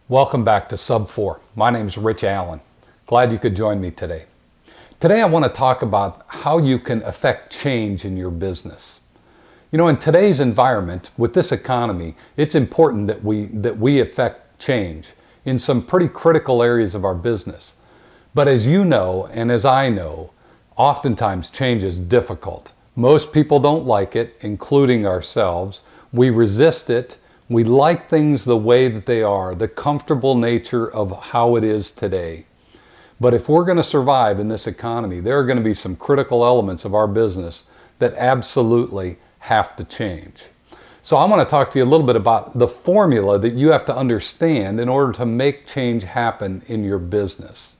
Welcome back to Sub 4. My name is Rich Allen. Glad you could join me today. Today I want to talk about how you can affect change in your business. You know, in today's environment, with this economy, it's important that we affect change in some pretty critical areas of our business. But as you know, and as I know, oftentimes change is difficult. Most people don't like it, including ourselves. We resist it. We like things the way that they are, the comfortable nature of how it is today. But if we're going to survive in this economy, there are going to be some critical elements of our business that absolutely have to change. So I want to talk to you a little bit about the formula that you have to understand in order to make change happen in your business.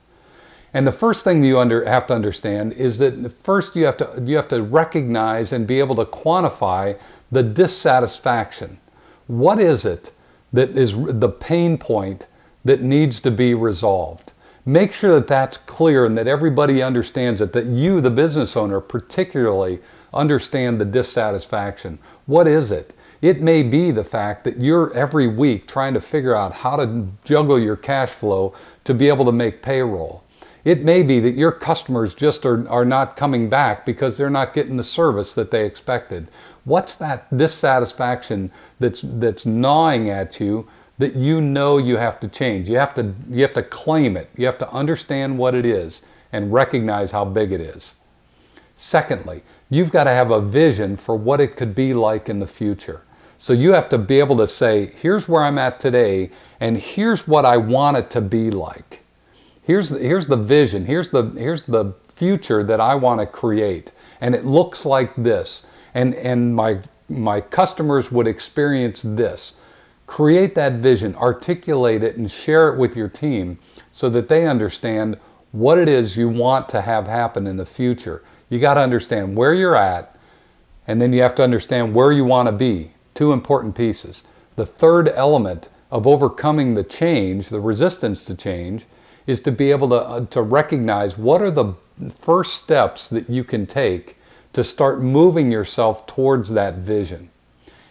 And the first thing you have to understand is that first you have to recognize and be able to quantify the dissatisfaction. What is it that is the pain point that needs to be resolved? Make sure that that's clear and that everybody understands it, that you, the business owner, particularly understand the dissatisfaction. What is it? It may be the fact that you're every week trying to figure out how to juggle your cash flow to be able to make payroll. It may be that your customers just are not coming back because they're not getting the service that they expected. What's that dissatisfaction that's gnawing at you that you know you have to change? You have to claim it. You have to understand what it is and recognize how big it is. Secondly, you've got to have a vision for what it could be like in the future. So you have to be able to say, here's where I'm at today, and here's what I want it to be like. Here's the vision. Here's the future that I want to create, and it looks like this. And my customers would experience this. Create that vision, articulate it, and share it with your team so that they understand what it is you want to have happen in the future. You got to understand where you're at, and then you have to understand where you want to be. Two important pieces. The third element of overcoming the change, the resistance to change, is to be able to recognize what are the first steps that you can take to start moving yourself towards that vision.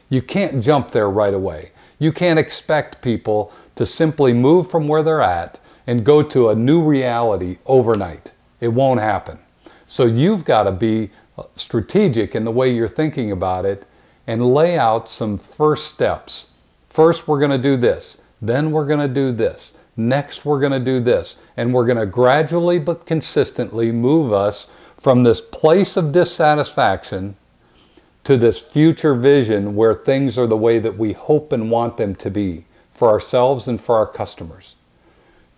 You can't jump there right away. You can't expect people to simply move from where they're at and go to a new reality overnight. It won't happen. So you've got to be strategic in the way you're thinking about it and lay out some first steps. First, we're going to do this. Then we're going to do this. Next, we're going to do this. And we're going to gradually but consistently move us from this place of dissatisfaction to this future vision where things are the way that we hope and want them to be for ourselves and for our customers.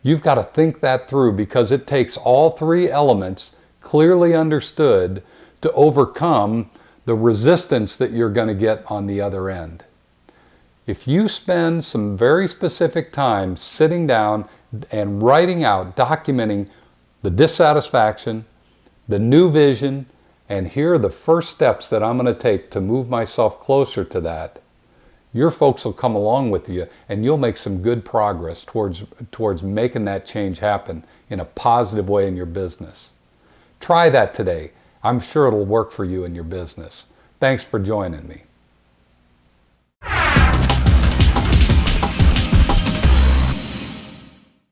You've got to think that through because it takes all three elements clearly understood to overcome the resistance that you're going to get on the other end. If you spend some very specific time sitting down and writing out, documenting the dissatisfaction, the new vision, and here are the first steps that I'm going to take to move myself closer to that, your folks will come along with you and you'll make some good progress towards making that change happen in a positive way in your business. Try that today. I'm sure it'll work for you in your business. Thanks for joining me.